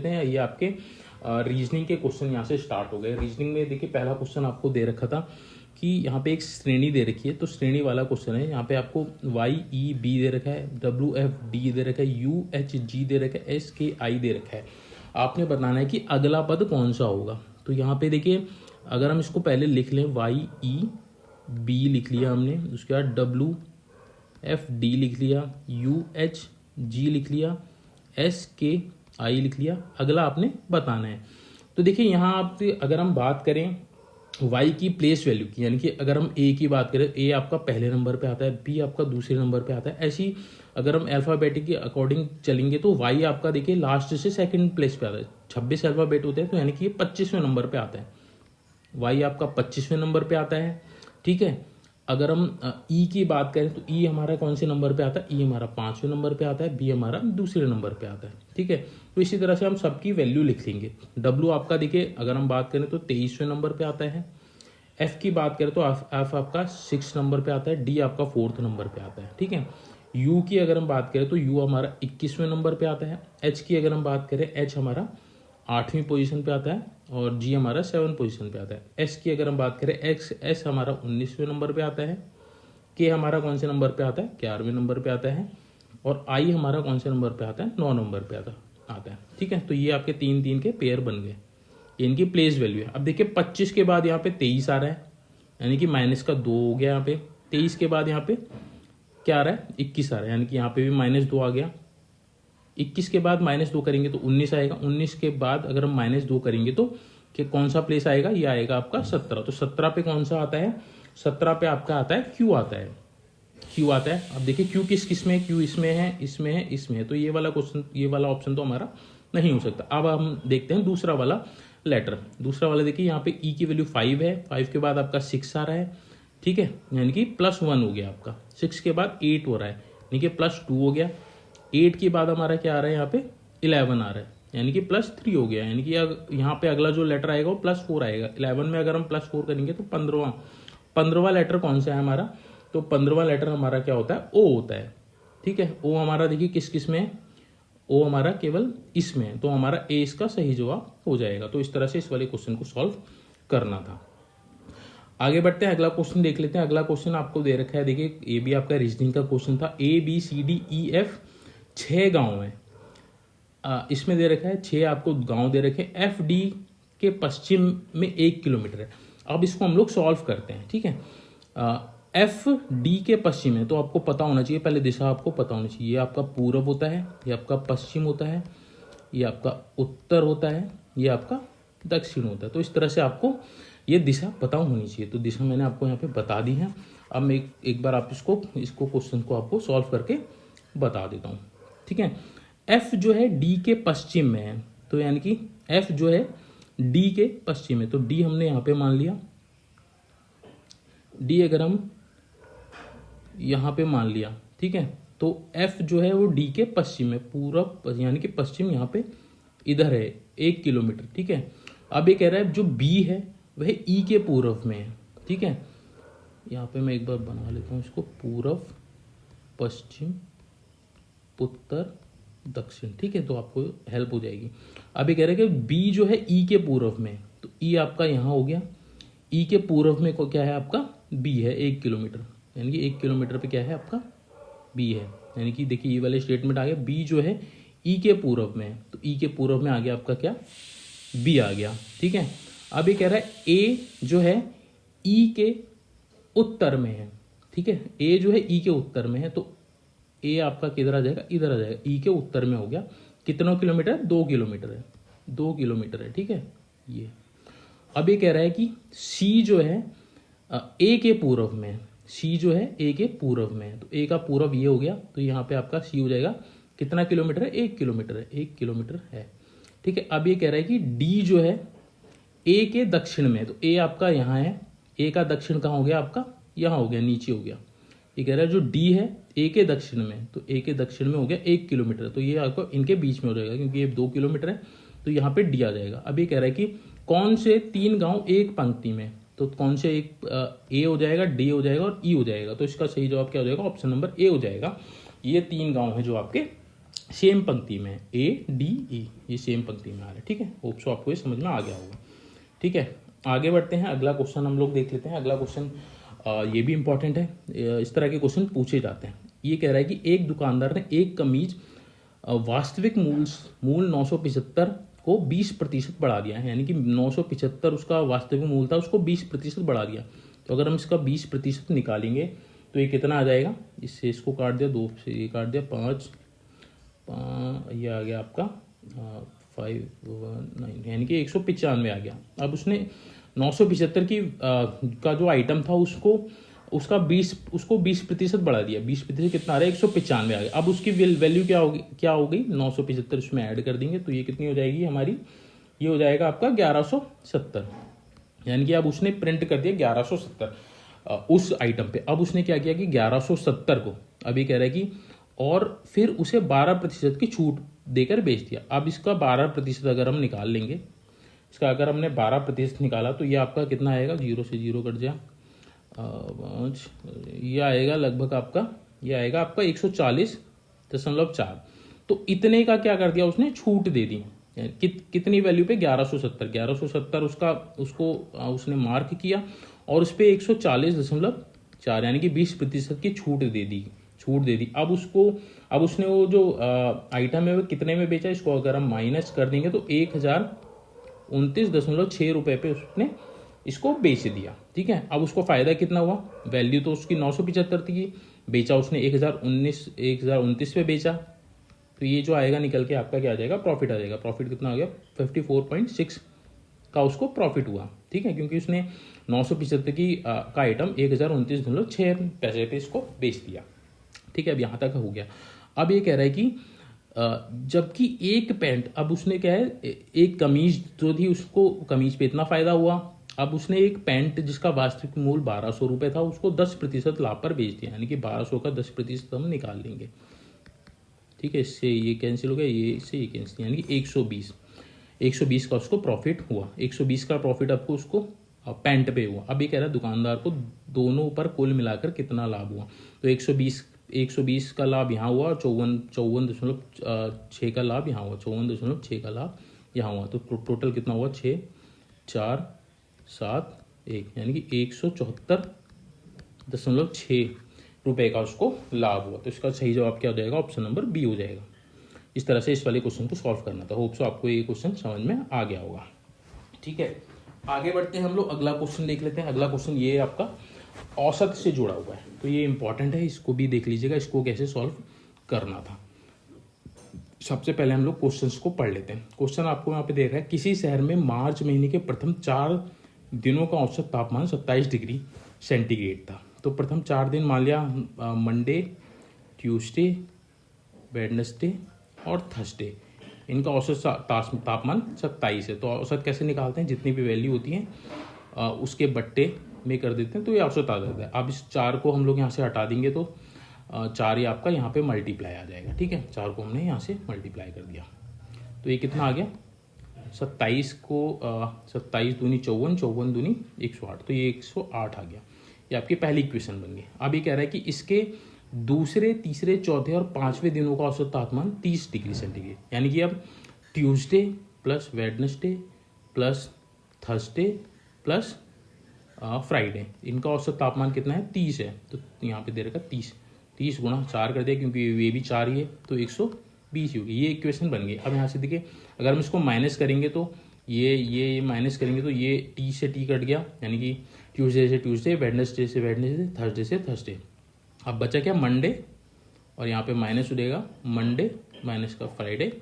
हैं। ये आपके रीजनिंग के क्वेश्चन यहाँ से स्टार्ट हो गए। रीजनिंग में देखिए पहला क्वेश्चन आपको दे रखा था कि यहाँ पे एक श्रेणी दे रखी है, तो श्रेणी वाला क्वेश्चन है। यहाँ पे आपको वाई ई बी दे रखा है, डब्ल्यू एफ डी दे रखा है, यू एच जी दे रखा है, एस के आई दे रखा है। आपने बताना है कि अगला पद कौन सा होगा। तो यहाँ पे देखिए अगर हम इसको पहले लिख लें, वाई ई बी लिख लिया हमने, उसके बाद डब्ल्यू एफ डी लिख लिया, यू एच जी लिख लिया, एस के आई लिख लिया, अगला आपने बताना है। तो देखिए यहाँ आप अगर हम बात करें y की प्लेस वैल्यू की, यानी कि अगर हम a की बात करें, a आपका पहले नंबर पे आता है, b आपका दूसरे नंबर पे आता है। ऐसी अगर हम अल्फ़ाबेटिक के अकॉर्डिंग चलेंगे तो y आपका देखिए लास्ट से सेकंड प्लेस पे आता है। 26 अल्फ़ाबेट होते हैं, तो यानी कि ये 25वें नंबर पे आता है। y आपका 25वें नंबर पे आता है, ठीक है। अगर हम ई की बात करें तो ई हमारा कौन से नंबर पे आता है, ई हमारा 5वें नंबर पे आता है, बी हमारा दूसरे नंबर पे आता है, ठीक है। तो इसी तरह से हम सबकी वैल्यू लिख लेंगे। डब्ल्यू आपका देखिए अगर हम बात करें तो 23वें नंबर पे आता है। एफ की बात करें तो एफ आपका 6 नंबर पे आता है, डी आपका 4th नंबर पे आता है, ठीक है। यू की अगर हम बात करें तो यू हमारा 21वें नंबर पे आता है। एच की अगर हम बात करें, एच हमारा 8वीं पोजीशन पे आता है और जी हमारा 7 पोजीशन पे आता है। एस की अगर हम बात करें, एस हमारा 19वें नंबर पे आता है। के हमारा कौन से नंबर पे आता है, 11वें नंबर पे आता है। और आई हमारा कौन से नंबर पे आता है, 9 नंबर पे आता है, ठीक है। तो ये आपके 3-3 के पेयर बन गए, इनकी प्लेस वैल्यू है। अब देखिए 25 के बाद यहाँ पे 23 आ रहा है, यानी कि माइनस का 2 हो गया यहाँ पे। 23 के बाद यहाँ पे क्या आ रहा है, 21 आ रहा है, यानी कि यहाँ पे भी -2 आ गया। 21 के बाद -2 करेंगे तो 19 आएगा। 19 के बाद अगर हम -2 करेंगे तो कि कौन सा प्लेस आएगा, ये आएगा आपका 17। तो 17 पे कौन सा आता है, 17 पे आपका आता है क्यू आता है, क्यू आता है। अब देखिए क्यू किस में है, क्यू इसमें है, इसमें है, इसमें है। तो ये वाला क्वेश्चन, ये वाला ऑप्शन तो हमारा नहीं हो सकता। अब हम देखते हैं दूसरा वाला लेटर। दूसरा वाला देखिए यहाँ पे ई की वैल्यू 5 है, 5 के बाद आपका 6 आ रहा है, ठीक है, यानी कि +1 हो गया आपका। 6 के बाद 8 हो रहा है, यानी कि +2 हो गया। 8 के बाद हमारा क्या आ रहा है, यहाँ पे 11 आ रहा है, यानी कि +3 हो गया। यानी कि यहाँ पे अगला जो लेटर आएगा वो +4 आएगा। 11 में अगर हम +4 करेंगे तो 15वां लेटर कौन सा है हमारा, तो 15वां लेटर हमारा क्या होता है, ओ होता है, ठीक है। ओ हमारा देखिए किस में है, ओ हमारा केवल इसमें है, तो हमारा ए इसका सही जवाब हो जाएगा। तो इस तरह से इस वाले क्वेश्चन को सॉल्व करना था। आगे बढ़ते हैं, अगला क्वेश्चन देख लेते हैं। अगला क्वेश्चन आपको दे रखा है, देखिए ये भी आपका रीजनिंग का क्वेश्चन था। ABCDEF 6 गांव है, इसमें दे रखा है 6 आपको गांव दे रखे। FD के पश्चिम में 1 किलोमीटर है। अब इसको हम लोग सॉल्व करते हैं, ठीक है। FD के पश्चिम है, तो आपको पता होना चाहिए, पहले दिशा आपको पता होनी चाहिए। ये आपका पूर्व होता है, ये आपका पश्चिम होता है, ये आपका उत्तर होता है, ये आपका दक्षिण होता है। तो इस तरह से आपको ये दिशा पता होनी चाहिए। तो दिशा मैंने आपको यहाँ पे बता दी है। अब मैं एक बार आप इसको क्वेश्चन को आपको सॉल्व करके बता देता हूँ, ठीक है। F जो है D के पश्चिम में है, तो यानी कि F जो है D के पश्चिम में, तो D हमने यहाँ पे मान लिया। D अगर हम यहाँ पे मान लिया, ठीक है, तो F जो है वो D के पश्चिम में, पूर्व यानी कि पश्चिम यहाँ पे इधर है 1 किलोमीटर, ठीक है। अब ये कह रहा है जो B है वह E के पूर्व में है, ठीक है। यहाँ पे मैं एक बार बना लेता हूँ इसको, पूर्व, पश्चिम, उत्तर, दक्षिण, ठीक है, तो आपको हेल्प हो जाएगी। अब ये कह रहे हैं कि B जो है E के पूर्व में, तो E आपका यहाँ हो गया। E के पूर्व में को क्या है आपका, B है 1 किलोमीटर, यानी कि 1 किलोमीटर पे क्या है आपका B है, यानी कि देखिए ये वाले स्टेटमेंट आ गया। B जो है E के पूर्व में, तो E के पूर्व में आ गया आपका क्या, B आ गया, ठीक है। अब ये कह रहा है A जो है E के उत्तर में है, ठीक है। A जो है E के उत्तर में है, तो A आपका किधर आ जाएगा, इधर आ जाएगा, E के उत्तर में हो गया। कितना किलोमीटर है, 2 किलोमीटर है, 2 किलोमीटर है, ठीक है ये। अब ये कह रहा है कि C जो है A के पूर्व में, C जो है A के पूर्व में, तो A का पूर्व ये हो गया, तो यहाँ पे आपका C हो जाएगा। कितना किलोमीटर है, 1 किलोमीटर है, 1 किलोमीटर है, ठीक है। अब ये कह रहा है कि D जो है A के दक्षिण में, तो A आपका यहाँ है, A का दक्षिण कहाँ हो गया आपका, यहाँ हो गया, नीचे हो गया। ये कह रहा है जो D है A के दक्षिण में, तो A के दक्षिण में हो गया 1 किलोमीटर, तो ये आपको इनके बीच में हो जाएगा, क्योंकि ये 2 किलोमीटर है, तो यहाँ पे D आ जाएगा। अब ये कह रहा है कि कौन से 3 गांव एक पंक्ति में, तो कौन से एक A हो जाएगा, D हो जाएगा और E हो जाएगा। तो इसका सही जवाब क्या हो जाएगा, ऑप्शन नंबर A हो जाएगा। ये 3 गांव है जो आपके सेम पंक्ति में ADE, ये सेम पंक्ति में आ रहा है। ठीक है, होप सो आपको ये समझ में आ गया होगा। ठीक है, आगे बढ़ते हैं। अगला क्वेश्चन हम लोग देख लेते हैं। अगला क्वेश्चन ये भी इंपॉर्टेंट है, इस तरह के क्वेश्चन पूछे जाते हैं। ये कह रहा है कि एक दुकानदार ने एक कमीज वास्तविक मूल 975 को 20% बढ़ा दिया है, यानी कि 975 उसका वास्तविक मूल था, उसको 20% बढ़ा दिया। तो अगर हम इसका 20% निकालेंगे तो ये कितना आ जाएगा? इससे इसको काट दिया, 2 से ये काट दिया, 5, ये आ गया आपका 519, यानी कि 195 आ गया। अब उसने 975 की का जो आइटम था उसको 20% बढ़ा दिया। 20% कितना आ रहा है? 195 आ गया। अब उसकी वैल्यू क्या हो गई? 975 उसमें ऐड कर देंगे तो ये कितनी हो जाएगी हमारी? ये हो जाएगा आपका 1170, यानी कि अब उसने प्रिंट कर दिया 1170 उस आइटम पे। अब उसने क्या किया कि 1170 को अभी कह रहा है कि और फिर उसे 12% की छूट देकर बेच दिया। अब इसका 12% अगर हम निकाल लेंगे, इसका अगर हमने 12% निकाला तो ये आपका कितना आएगा? 0 से 0 कट जाए, ये आएगा लगभग आपका, ये आएगा आपका 140.4। तो इतने का क्या कर दिया उसने? छूट दे दी। कितनी वैल्यू पे? 1170 उसको उसने मार्क किया और उस पर 140.4 यानी कि 20% की छूट दे दी। अब उसने वो जो आइटम है वो कितने में बेचा? इसको अगर हम माइनस कर देंगे तो 1029.6 रुपये पे उसने इसको बेच दिया। ठीक है, अब उसको फायदा कितना हुआ? वैल्यू तो उसकी 975 थी, बेचा उसने 1029 पे बेचा, तो ये जो आएगा निकल के आपका क्या आ जाएगा? प्रॉफिट आ जाएगा। प्रॉफिट कितना आ गया? 54.6 का उसको प्रॉफिट हुआ। ठीक है, क्योंकि उसने 975 का आइटम 1029.6 पैसे पे इसको बेच दिया। ठीक है, अब यहाँ तक हो गया। अब ये कह रहा है कि जबकि एक पैंट, अब उसने क्या है, एक कमीज जो थी उसको कमीज पे इतना फायदा हुआ, अब उसने एक पैंट जिसका वास्तविक मूल्य 1200 रुपये था उसको 10% लाभ पर बेच दिया, यानी कि 1200 का 10% हम निकाल लेंगे। ठीक है, इससे ये कैंसिल हो गया, ये इससे ये कैंसिल, यानी कि 120 का उसको प्रॉफिट हुआ। 120 का प्रॉफिट आपको उसको पैंट पे हुआ। अब ये कह रहा है दुकानदार को दोनों पर कुल मिलाकर कितना लाभ हुआ? तो 120 का लाभ यहाँ हुआ, 54.6 का लाभ यहाँ हुआ, 54.6 का लाभ यहाँ हुआ। तो टोटल कितना हुआ? 6, 4, 7, 1, यानी कि 174.6 रुपये का उसको लाभ हुआ। तो इसका सही जवाब क्या हो जाएगा? ऑप्शन नंबर बी हो जाएगा। इस तरह से इस वाले क्वेश्चन को सॉल्व करना था। होप सो आपको ये क्वेश्चन समझ में आ गया होगा। ठीक है, आगे बढ़ते हैं हम लोग, अगला क्वेश्चन देख लेते हैं। अगला क्वेश्चन ये आपका औसत से जुड़ा हुआ है, तो ये इंपॉर्टेंट है, इसको भी देख लीजिएगा, इसको कैसे सॉल्व करना था। सबसे पहले हम लोग क्वेश्चंस को पढ़ लेते हैं। क्वेश्चन आपको यहाँ पे देख रहा है, किसी शहर में मार्च महीने के प्रथम 4 दिनों का औसत तापमान 27 डिग्री सेंटीग्रेड था। तो प्रथम 4 दिन मान लिया मंडे, ट्यूसडे, वेडनेसडे और थर्सडे, इनका औसत तापमान 27 है। तो औसत कैसे निकालते हैं? जितनी भी वैल्यू होती है उसके बट्टे में कर देते हैं तो ये औसत आ जाता है। अब इस 4 को हम लोग यहाँ से हटा देंगे तो 4 ये आपका यहाँ पे मल्टीप्लाई आ जाएगा। ठीक है, 4 को हमने यहाँ से मल्टीप्लाई कर दिया तो ये कितना आ गया? 27 को 27 दूनी 54, 54 दूनी 108, तो ये 108 आ गया। ये आपकी पहली इक्वेशन बन गई। अब ये कह रहा है कि इसके दूसरे, तीसरे, चौथे और 5वें दिनों का औसत तापमान 30 डिग्री सेंटीग्रेड, यानी कि अब Tuesday plus Wednesday plus Thursday plus Friday, इनका औसत तापमान कितना है? 30 है। तो यहाँ पे दे रखा 30 गुणा 4 कर दिया, क्योंकि ये भी 4 ही है तो 120 होगी। ये इक्वेशन बन गई। अब यहाँ से देखिए, अगर हम इसको माइनस करेंगे तो ये माइनस करेंगे तो ये टी से टी कट गया, यानी कि ट्यूसडे से ट्यूसडे, वेडनेसडे से वेडनेसडे, थर्सडे से थर्सडे। अब बचा क्या? मंडे, और यहाँ पे माइनस हो जाएगा मंडे माइनस का फ्राइडे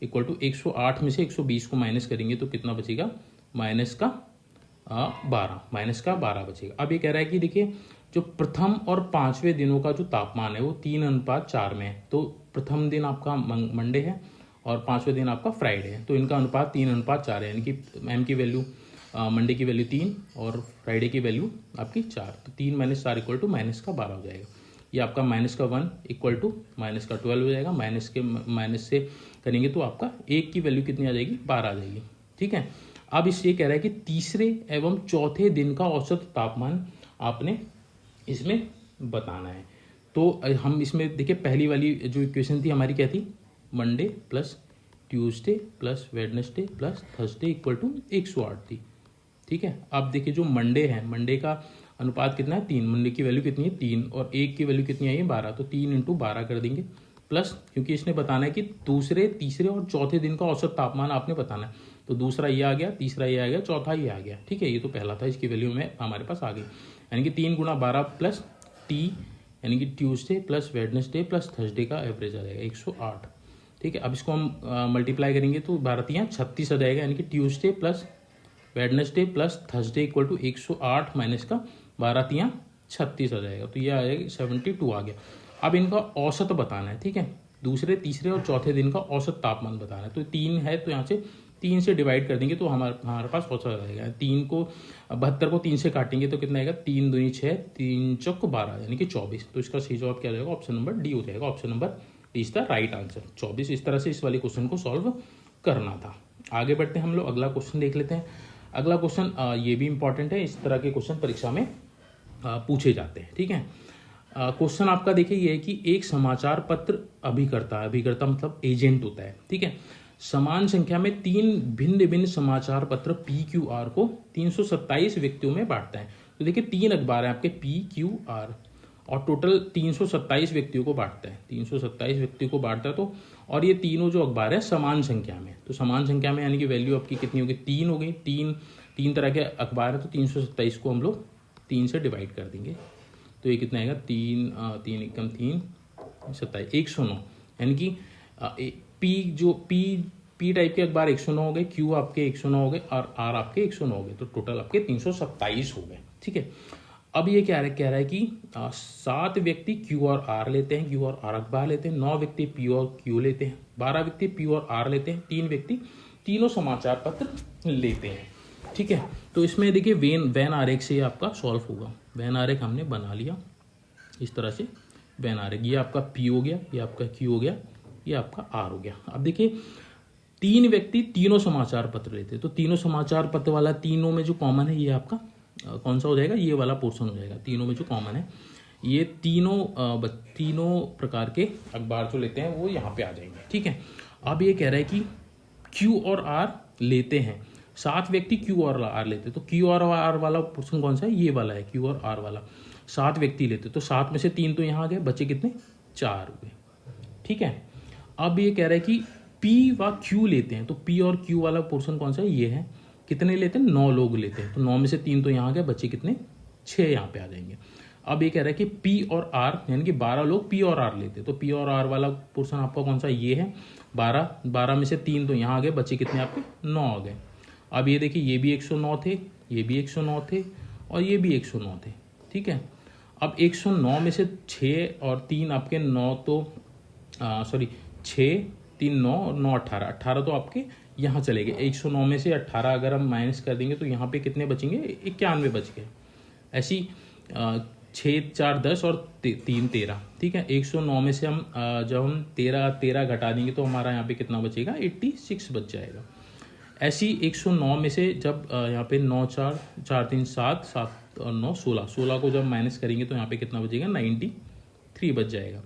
इक्वल टू 108 में से 120 को माइनस करेंगे तो कितना बचेगा? माइनस का 12 बचेगा। अब ये कह रहा है कि देखिए, जो प्रथम और 5वें दिनों का जो तापमान है वो 3:4 में है। तो प्रथम दिन आपका मंडे है और 5वें दिन आपका फ्राइडे है, तो इनका अनुपात 3:4 है, यानी कि एम की वैल्यू, मंडे की वैल्यू 3 और फ्राइडे की वैल्यू आपकी 4, तो 3 - 4 इक्वल टू माइनस का 12 हो जाएगा। ये आपका माइनस का 1 इक्वल टू माइनस का 12 हो जाएगा। माइनस से करेंगे तो आपका 1 की वैल्यू कितनी आ जाएगी? 12 आ जाएगी। ठीक है, अब इससे कह रहा है कि तीसरे एवं चौथे दिन का औसत तापमान आपने इसमें बताना है। तो हम इसमें देखिए, पहली वाली जो इक्वेशन थी हमारी क्या थी? Monday plus Tuesday plus Wednesday plus Thursday equal to 108 थी। ठीक है, अब देखिए जो मंडे है, मंडे का अनुपात कितना है 3, मंडे की वैल्यू कितनी है 3 और 1 की वैल्यू कितनी आई है 12, तो 3 इंटू 12 कर देंगे प्लस, क्योंकि इसने बताना है कि दूसरे तीसरे और चौथे दिन का औसत तापमान आपने बताना है, तो दूसरा ये आ गया, तीसरा ये आ गया, चौथा ये आ गया। ठीक है, ये तो पहला था, इसकी वैल्यू में हमारे पास आ गई, यानी कि 3 गुणा 12 प्लस टी, यानी कि Tuesday plus Wednesday plus Thursday का एवरेज आ जाएगा 108। ठीक है, अब इसको हम मल्टीप्लाई करेंगे तो 12 36 आ जाएगा, यानी कि Tuesday plus Wednesday plus Thursday equal to 108 minus का 12 36 आ जाएगा, तो ये आ जाएगा 72 आ गया। अब इनका औसत बताना है। ठीक है, दूसरे तीसरे और चौथे दिन का औसत तापमान बताना है, तो 3 है तो यहाँ से 3 से डिवाइड कर देंगे तो हमारे पास औसत आ जाएगा। 3 को 72 को 3 से काटेंगे तो कितना आएगा 3 दूनी 6, 3 चौक 12 यानी कि 24। तो इसका सही जवाब क्या हो जाएगा, ऑप्शन नंबर डी हो जाएगा। Option number D is the right answer, 24। इस तरह से इस वाले क्वेश्चन को सॉल्व करना था। आगे बढ़ते हैं हम लोग, अगला क्वेश्चन देख लेते हैं। अगला क्वेश्चन ये भी इंपॉर्टेंट है, इस तरह के क्वेश्चन परीक्षा में पूछे जाते हैं। ठीक है, क्वेश्चन आपका देखिए ये है कि एक समाचार पत्र अभिकर्ता, अभिकर्ता मतलब एजेंट होता है। ठीक है, समान संख्या में 3 भिन्न भिन्न समाचार पत्र PQR को 327 व्यक्तियों में बांटता है। तो देखिए 3 अखबार हैं आपके PQR और टोटल 327 व्यक्तियों को बांटता है, 327 व्यक्तियों को बांटता है। तो और ये तीनों जो अखबार है समान संख्या में, तो समान संख्या में यानी कि वैल्यू आपकी कितनी होगी 3 हो गई। 3 तरह के अखबार है, तो 327 को हम लोग 3 से डिवाइड कर देंगे, तो ये कितना आएगा 3 एकम 3 27 109, यानी कि पी टाइप के अखबार 109 हो गए, क्यू आपके 109 हो गए और आर आपके 109 हो गए, तो टोटल आपके 327 हो गए। ठीक है, अब ये कह रहा है कि 7 व्यक्ति क्यू और आर लेते हैं, क्यू और आर अखबार लेते हैं, 9 व्यक्ति पी और क्यू लेते हैं, 12 व्यक्ति पी और आर लेते हैं, 3 व्यक्ति तीनों समाचार पत्र लेते हैं। ठीक है, तो इसमें देखिए वैन आरेख से आपका सॉल्व होगा। वैन आरेख हमने बना लिया इस तरह से, वैन आरेख, ये आपका पी हो गया, ये आपका क्यू हो गया, ये आपका आर हो गया। अब देखिए 3 व्यक्ति तीनों समाचार पत्र लेते हैं, तो तीनों समाचार पत्र वाला तीनों में जो कॉमन है ये आपका कौन सा हो जाएगा, ये वाला पोर्शन हो जाएगा। तीनों में जो कॉमन है ये तीनों प्रकार के अखबार जो लेते हैं वो यहाँ पे आ जाएंगे। ठीक है, अब ये कह रहा है कि क्यू और आर लेते हैं, 7 व्यक्ति क्यू और आर लेते हैं, तो क्यू और आर वाला पोर्शन कौन सा है, ये वाला है, क्यू और आर वाला 7 व्यक्ति लेते, तो 7 में से 3 तो यहाँ आ गए, बचे कितने 4 हुए। ठीक है, अब ये कह रहा है कि पी व क्यू लेते हैं, तो पी और क्यू वाला पोर्शन कौन सा है, ये है, कितने लेते हैं 9 लोग लेते हैं, तो 9 में से 3 तो यहाँ आ गए, बच्चे कितने 6 यहाँ पे आ जाएंगे। अब ये कह रहा है कि पी और आर यानी कि 12 लोग पी और आर लेते हैं, तो पी और आर वाला पोर्शन आपका कौन सा, ये है 12 में से 3 तो यहाँ आ गए, बच्चे कितने आपके 9 आ गए। अब ये देखिए ये भी 109 थे, ये भी 109 थे और ये भी 109 थे। ठीक है, अब 109 में से 6 और 3 आपके 9 तो 6 3 9 और 9 18 तो आपके यहाँ चले गए। 109 में से 18 अगर हम माइनस कर देंगे तो यहाँ पे कितने बचेंगे 91 बच गए। ऐसी 6 4 10 और 3 13। ठीक है, 109 में से हम जब हम 13 घटा देंगे तो हमारा यहाँ पे कितना बचेगा 86 बच जाएगा। ऐसी 109 में से जब यहाँ पे 9 4 4 3 7 7 और 9 16 को जब माइनस करेंगे तो यहाँ पे कितना बचेगा 93 बच जाएगा।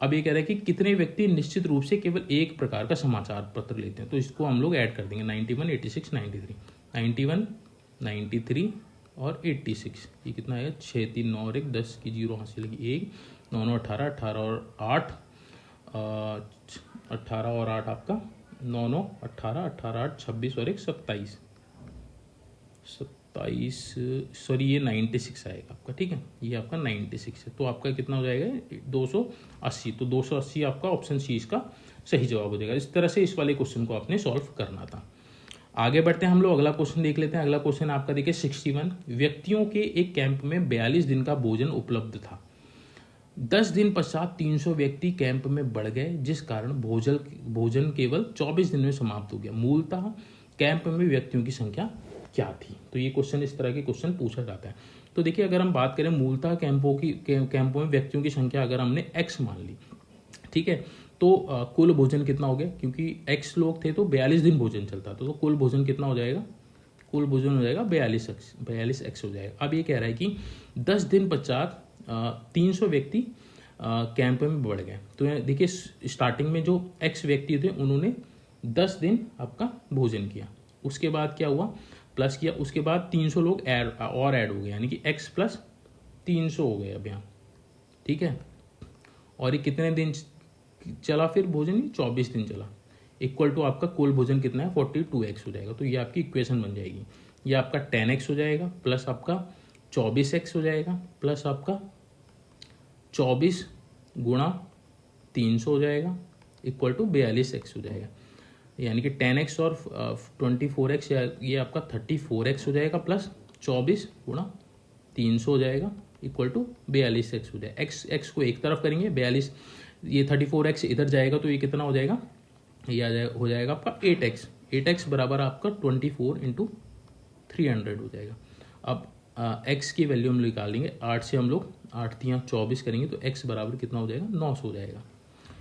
अब ये कह रहा है कि कितने व्यक्ति निश्चित रूप से केवल एक प्रकार का समाचार पत्र लेते हैं, तो इसको हम लोग ऐड कर देंगे 91 86 93 91 93 और 86, ये कितना आएगा 6 3 9 और 1 10 की 0 हासिल लगी 1 9 9 18 18 और 8 18 और 8 आपका 9 9 18 18 8 26 और 1 27 सॉरी ये 96 आएगा आपका। ठीक है, ये आपका 96 है, तो आपका कितना हो जाएगा 280, तो 280 आपका ऑप्शन सी इसका सही जवाब हो जाएगा। इस तरह से इस वाले क्वेश्चन को आपने सॉल्व करना था। आगे बढ़ते हैं हम लोग, अगला क्वेश्चन देख लेते हैं। अगला क्वेश्चन आपका देखिए 61 व्यक्तियों के एक कैंप में 42 दिन का भोजन उपलब्ध था। 10 दिन पश्चात 300 व्यक्ति कैंप में बढ़ गए, जिस कारण भोजन केवल 24 दिन में समाप्त हो गया। मूलतः कैंप में व्यक्तियों की संख्या क्या थी? तो ये क्वेश्चन इस तरह के क्वेश्चन पूछा जाता है। तो देखिए अगर हम बात करें मूलतः कैंपों में व्यक्तियों की संख्या अगर हमने x मान ली, ठीक है, तो कुल भोजन कितना हो गया, क्योंकि x लोग थे तो 42 दिन भोजन चलता था, तो कुल भोजन कितना हो जाएगा, कुल भोजन हो जाएगा 42x हो जाएगा। अब ये कह रहा है कि 10 दिन पश्चात 300 व्यक्ति कैंप में बढ़ गए। तो देखिए स्टार्टिंग में जो एक्स व्यक्ति थे उन्होंने 10 दिन आपका भोजन किया, उसके बाद क्या हुआ, प्लस किया, उसके बाद 300 लोग ऐड हो गए, यानी कि x प्लस 300 हो गए अब यहाँ, ठीक है। और ये कितने दिन चला फिर भोजन, 24 दिन चला, इक्वल टू आपका कुल भोजन कितना है 42x हो जाएगा। तो ये आपकी इक्वेशन बन जाएगी। ये आपका 10x हो जाएगा प्लस आपका 24x हो जाएगा प्लस आपका 24 गुणा 300 हो जाएगा इक्वल टू 42x हो जाएगा। यानी कि 10x और 24x ये आपका 34x हो जाएगा प्लस 24 गुणा 300 हो जाएगा इक्वल टू 42x हो जाएगा। x को एक तरफ करेंगे, 42, ये 34x इधर जाएगा तो ये कितना हो जाएगा, ये हो जाएगा आपका 8x बराबर आपका 24 इंटू 300 हो जाएगा। अब x की वैल्यू हम निकालेंगे, 8 से हम लोग 8 3 24 करेंगे तो x बराबर कितना हो जाएगा 900 हो जाएगा।